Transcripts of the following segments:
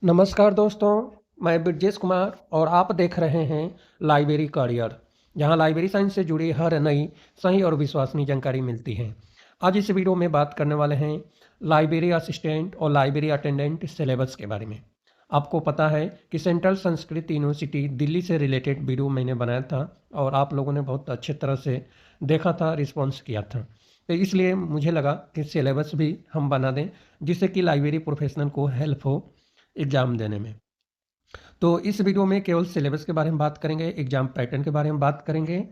नमस्कार दोस्तों, मैं ब्रजेश कुमार और आप देख रहे हैं लाइब्रेरी करियर, जहां लाइब्रेरी साइंस से जुड़ी हर नई, सही और विश्वसनीय जानकारी मिलती है। आज इस वीडियो में बात करने वाले हैं लाइब्रेरी असिस्टेंट और लाइब्रेरी अटेंडेंट सिलेबस के बारे में। आपको पता है कि सेंट्रल संस्कृत यूनिवर्सिटी दिल्ली से रिलेटेड वीडियो मैंने बनाया था और आप लोगों ने बहुत अच्छे तरह से देखा था, रिस्पॉन्स किया था। तो इसलिए मुझे लगा कि सिलेबस भी हम बना दें, जिससे कि लाइब्रेरी प्रोफेशनल को हेल्प हो एग्ज़ाम देने में। तो इस वीडियो में केवल सिलेबस के बारे में बात करेंगे, एग्ज़ाम पैटर्न के बारे में बात करेंगे।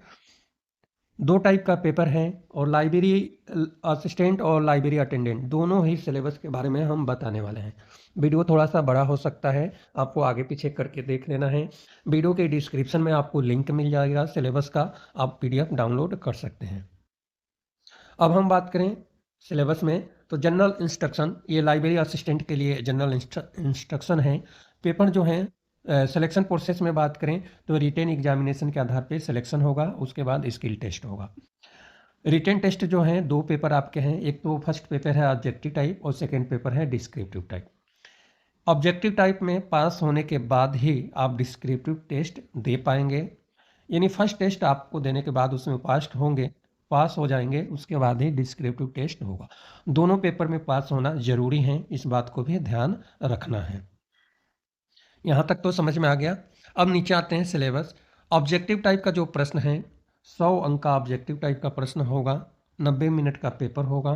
2 टाइप का पेपर है और लाइब्रेरी असिस्टेंट और लाइब्रेरी अटेंडेंट दोनों ही सिलेबस के बारे में हम बताने वाले हैं। वीडियो थोड़ा-सा बड़ा हो सकता है, आपको आगे-पीछे करके देख लेना है। वीडियो के डिस्क्रिप्शन में आपको लिंक मिल जाएगा सिलेबस का, आप पीडीएफ डाउनलोड कर सकते हैं। अब हम बात करें सिलेबस में, तो जनरल इंस्ट्रक्शन, ये लाइब्रेरी असिस्टेंट के लिए जनरल इंस्ट्रक्शन है। पेपर जो हैं सिलेक्शन प्रोसेस में बात करें तो रिटेन एग्जामिनेशन के आधार पे सिलेक्शन होगा, उसके बाद स्किल टेस्ट होगा। रिटेन टेस्ट जो हैं 2 पेपर आपके हैं, एक तो फर्स्ट पेपर है ऑब्जेक्टिव टाइप और सेकेंड पेपर है डिस्क्रिप्टिव टाइप। ऑब्जेक्टिव टाइप में पास होने के बाद ही आप डिस्क्रिप्टिव टेस्ट दे पाएंगे, यानी फर्स्ट टेस्ट आपको देने के बाद उसमें पास हो जाएंगे, उसके बाद ही डिस्क्रिप्टिव टेस्ट होगा। दोनों पेपर में पास होना जरूरी है, इस बात को भी ध्यान रखना है। यहाँ तक तो समझ में आ गया। अब नीचे आते हैं सिलेबस। ऑब्जेक्टिव टाइप का जो प्रश्न है, 100 अंक का ऑब्जेक्टिव टाइप का प्रश्न होगा, 90 मिनट का पेपर होगा।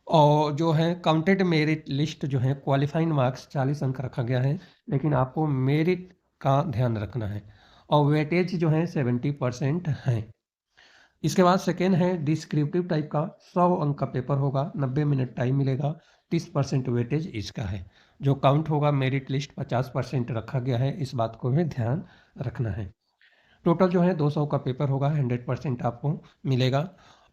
और जो है काउंटेड मेरिट लिस्ट जो है क्वालिफाइंग मार्क्स 40 अंक रखा गया है, लेकिन आपको मेरिट का ध्यान रखना है। और वेटेज जो है 70% है। इसके बाद सेकेंड है डिस्क्रिप्टिव टाइप का, 100 अंक का पेपर होगा, 90 मिनट टाइम मिलेगा, 30% वेटेज इसका है। जो काउंट होगा मेरिट लिस्ट 50% रखा गया है, इस बात को भी ध्यान रखना है। टोटल जो है 200 का पेपर होगा, 100% आपको मिलेगा।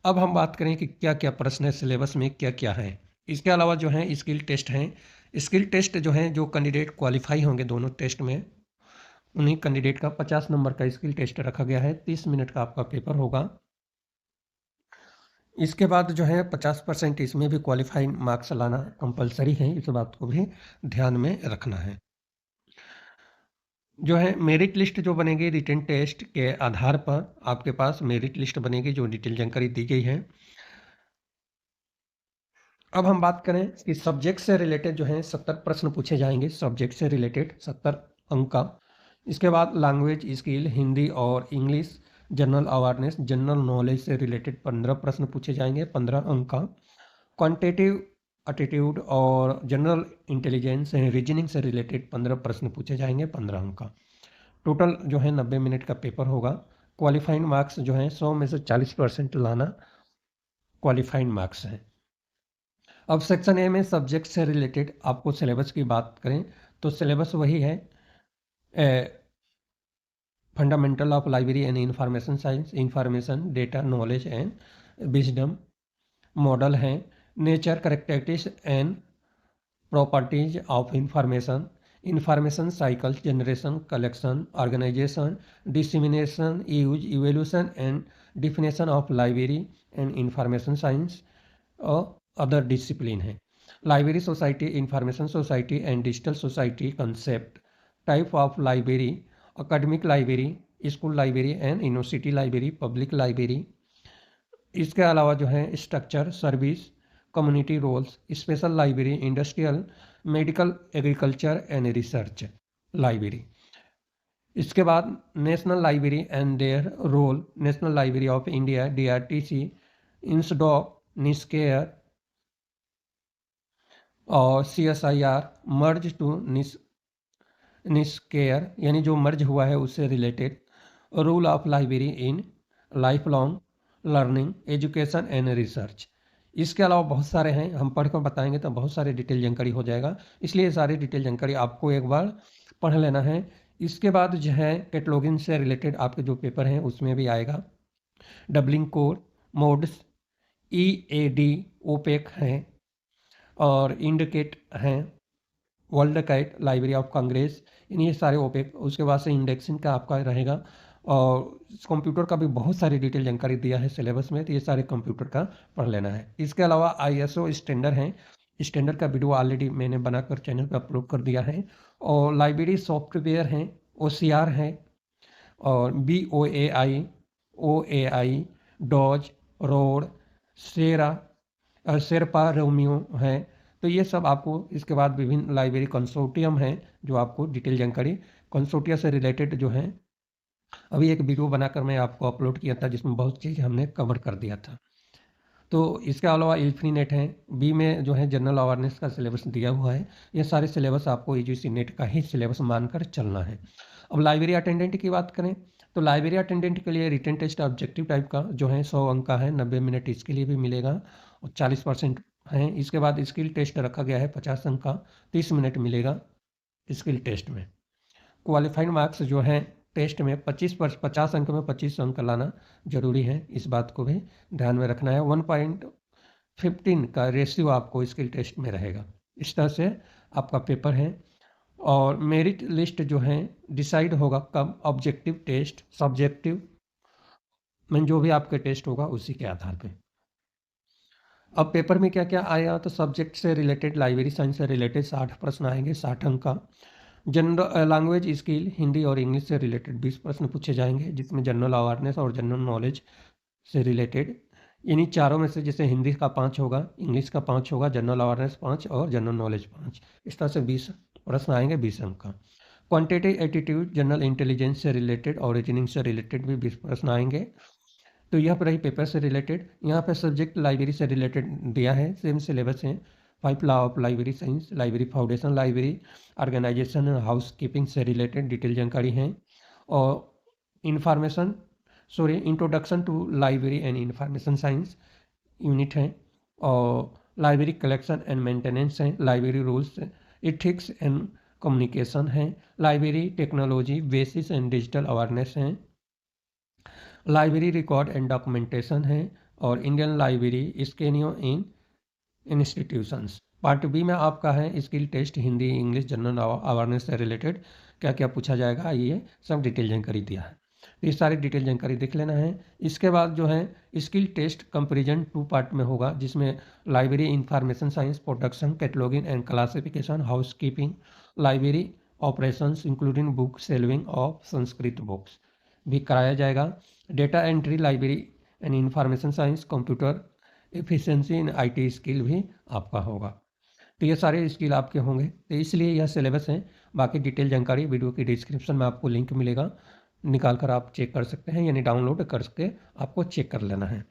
अब हम बात करें कि क्या क्या प्रश्न है सिलेबस में, क्या क्या है। इसके अलावा जो है स्किल टेस्ट हैं। स्किल टेस्ट जो है, जो कैंडिडेट क्वालिफाई होंगे दोनों टेस्ट में, उन्हीं कैंडिडेट का 50 नंबर का स्किल टेस्ट रखा गया है, 30 मिनट का आपका पेपर होगा। इसके बाद जो है 50% इसमें भी क्वालिफाइंग मार्क्स लाना कंपलसरी है, इस बात को भी ध्यान में रखना है। जो है मेरिट लिस्ट जो बनेगी रिटन टेस्ट के आधार पर, आपके पास मेरिट लिस्ट बनेगी जो डिटेल जानकारी दी गई है। अब हम बात करें कि सब्जेक्ट से रिलेटेड जो है 70 प्रश्न पूछे जाएंगे, सब्जेक्ट से रिलेटेड 70 अंक का। इसके बाद लैंग्वेज स्किल, हिंदी और English, general awareness, general knowledge से रिलेटेड 15 प्रश्न पूछे जाएंगे, 15 अंक का। क्वांटिटेटिव एटीट्यूड और जनरल इंटेलिजेंस रीजनिंग से रिलेटेड 15 प्रश्न पूछे जाएंगे, 15 अंक का। टोटल जो है 90 मिनट का पेपर होगा। क्वालिफाइंग मार्क्स जो है 100 में से 40% लाना क्वालिफाइंग मार्क्स है। अब सेक्शन ए में सब्जेक्ट से रिलेटेड आपको सिलेबस की बात करें तो सिलेबस वही है, fundamental of library and information science, information data knowledge and wisdom. Model हैं nature, characteristics and properties of information, information cycle, generation, collection, organisation, dissemination, use, evolution and definition of library and information science और other discipline है। Library society, information society and digital society concept, type of library, academic library, school library and university library, public library. इसके अलावा जो है structure, service, community roles, special library, industrial, medical, agriculture and research library. इसके बाद national library and their role, national library of India, DRTC, INSDOC, NISCAIR और CSIR merge to NISCAIR, यानी जो merge हुआ है उससे related. Role of library in life long learning, education and research. इसके अलावा बहुत सारे हैं, हम पढ़कर बताएंगे तो बहुत सारे डिटेल जानकारी हो जाएगा, इसलिए सारी डिटेल जानकारी आपको एक बार पढ़ लेना है। इसके बाद जो है कैटलॉगिंग से रिलेटेड आपके जो पेपर हैं उसमें भी आएगा। Dublin core, MODS, EAD, OPAC हैं और इंडिकेट हैं, WorldCat, library of Congress, ये सारे ओपेक। उसके बाद से इंडेक्सिंग का आपका रहेगा और कंप्यूटर का भी बहुत सारी डिटेल जानकारी दिया है सिलेबस में, तो ये सारे कंप्यूटर का पढ़ लेना है। इसके अलावा ISO स्टैंडर्ड हैं, स्टैंडर्ड का वीडियो ऑलरेडी मैंने बनाकर चैनल पे अपलोड कर दिया है। और लाइब्रेरी सॉफ्टवेयर हैं, OCR है, और BOAI, OAI, डॉज, रोड, शेरा, शेरपा, रोमियो है। तो ये सब आपको, इसके बाद विभिन्न लाइब्रेरी कंसोर्टियम है जो आपको डिटेल जानकारी कंसोर्टिया से रिलेटेड जो है, अभी एक वीडियो बनाकर मैं आपको अपलोड किया था जिसमें बहुत चीज़ हमने कवर कर दिया था। तो इसके अलावा इल्फिनेट है, बी में जो है जनरल अवेयरनेस का सिलेबस दिया हुआ है। ये सारे सिलेबस आपको यूजीसी नेट का ही सिलेबस मानकर चलना है। अब लाइब्रेरी अटेंडेंट की बात करें तो लाइब्रेरी अटेंडेंट के लिए रिटन टेस्ट ऑब्जेक्टिव टाइप का जो है 100 अंक का है, 90 मिनट इसके लिए भी मिलेगा और 40% है। इसके बाद स्किल टेस्ट रखा गया है 50 अंक का, 30 मिनट मिलेगा स्किल टेस्ट में। क्वालिफाइड मार्क्स जो है टेस्ट में 50 अंक में 25 अंक लाना जरूरी है, इस बात को भी ध्यान में रखना है। 1.15 का रेशियो आपको स्किल टेस्ट में रहेगा। इस तरह से आपका पेपर है। और मेरिट लिस्ट जो है डिसाइड होगा कब, ऑब्जेक्टिव टेस्ट, सब्जेक्टिव में जो भी आपका टेस्ट होगा उसी के आधार पे। अब पेपर में क्या क्या आया, तो सब्जेक्ट से रिलेटेड, लाइब्रेरी साइंस से रिलेटेड 60 प्रश्न आएंगे, 60 अंक का। जनरल लैंग्वेज स्किल, हिंदी और इंग्लिश से रिलेटेड 20 प्रश्न पूछे जाएंगे, जिसमें जनरल अवेयरनेस और जनरल नॉलेज से रिलेटेड इन्हीं चारों में से, जैसे हिंदी का 5 होगा, इंग्लिश का 5 होगा, जनरल अवेयरनेस 5 और जनरल नॉलेज 5। इस तरह से 20 प्रश्न आएंगे, 20 अंक का। क्वांटिटेटिव एटीट्यूड, जनरल इंटेलिजेंस से रिलेटेड और रीजनिंग से रिलेटेड भी 20 प्रश्न आएंगे। तो यह रही पेपर से रिलेटेड। यहाँ पे सब्जेक्ट लाइब्रेरी से रिलेटेड दिया है, सेम सिलेबस है। 5 law of library science, library foundation, library organisation, house keeping से रिलेटेड डिटेल जानकारी है। और introduction to library and information science unit है। और लाइब्रेरी कलेक्शन एंड मेंटेनेंस है, library rules, ethics and communication है, library technology, basis and digital awareness है, library record and documentation है, और इंडियन लाइब्रेरी स्कैनियो इन इंस्टीट्यूशंस। पार्ट बी में आपका है skill test, Hindi, English, general awareness से रिलेटेड क्या क्या पूछा जाएगा, ये सब डिटेल जानकारी दिया है। तो ये सारी डिटेल जानकारी देख लेना है। इसके बाद जो है स्किल टेस्ट कंपेरिजन 2 पार्ट में होगा, जिसमें library information science, production, cataloguing and classification, house keeping, library operations including book सेल्विंग of Sanskrit books भी कराया जाएगा। Data entry, library and information science, computer efficiency in IT skill भी आपका होगा। तो ये सारे स्किल आपके होंगे, तो इसलिए यह सिलेबस है। बाकी डिटेल जानकारी वीडियो की डिस्क्रिप्शन में आपको लिंक मिलेगा, निकाल कर आप चेक कर सकते हैं, यानी डाउनलोड करके आपको चेक कर लेना है।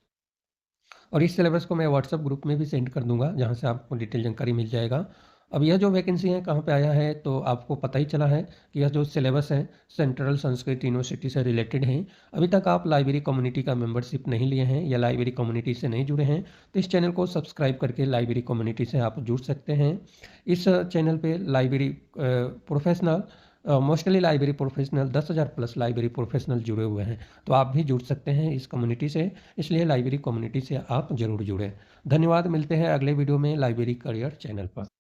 और इस सिलेबस को मैं व्हाट्सएप ग्रुप में भी सेंड कर दूंगा, जहाँ से आपको डिटेल जानकारी मिल जाएगा। अब यह जो वैकेंसी है कहाँ पे आया है, तो आपको पता ही चला है कि यह जो सिलेबस है सेंट्रल संस्कृत यूनिवर्सिटी से रिलेटेड है। अभी तक आप लाइब्रेरी कम्युनिटी का मेंबरशिप नहीं लिए हैं या लाइब्रेरी कम्युनिटी से नहीं जुड़े हैं, तो इस चैनल को सब्सक्राइब करके लाइब्रेरी कम्युनिटी से आप जुड़ सकते हैं। इस चैनल पर library professional, mostly library professional 10,000 plus library professional जुड़े हुए हैं, तो आप भी जुड़ सकते हैं इस कम्युनिटी से, इसलिए लाइब्रेरी कम्युनिटी से आप जरूर जुड़ें। धन्यवाद, मिलते हैं अगले वीडियो में लाइब्रेरी करियर चैनल पर।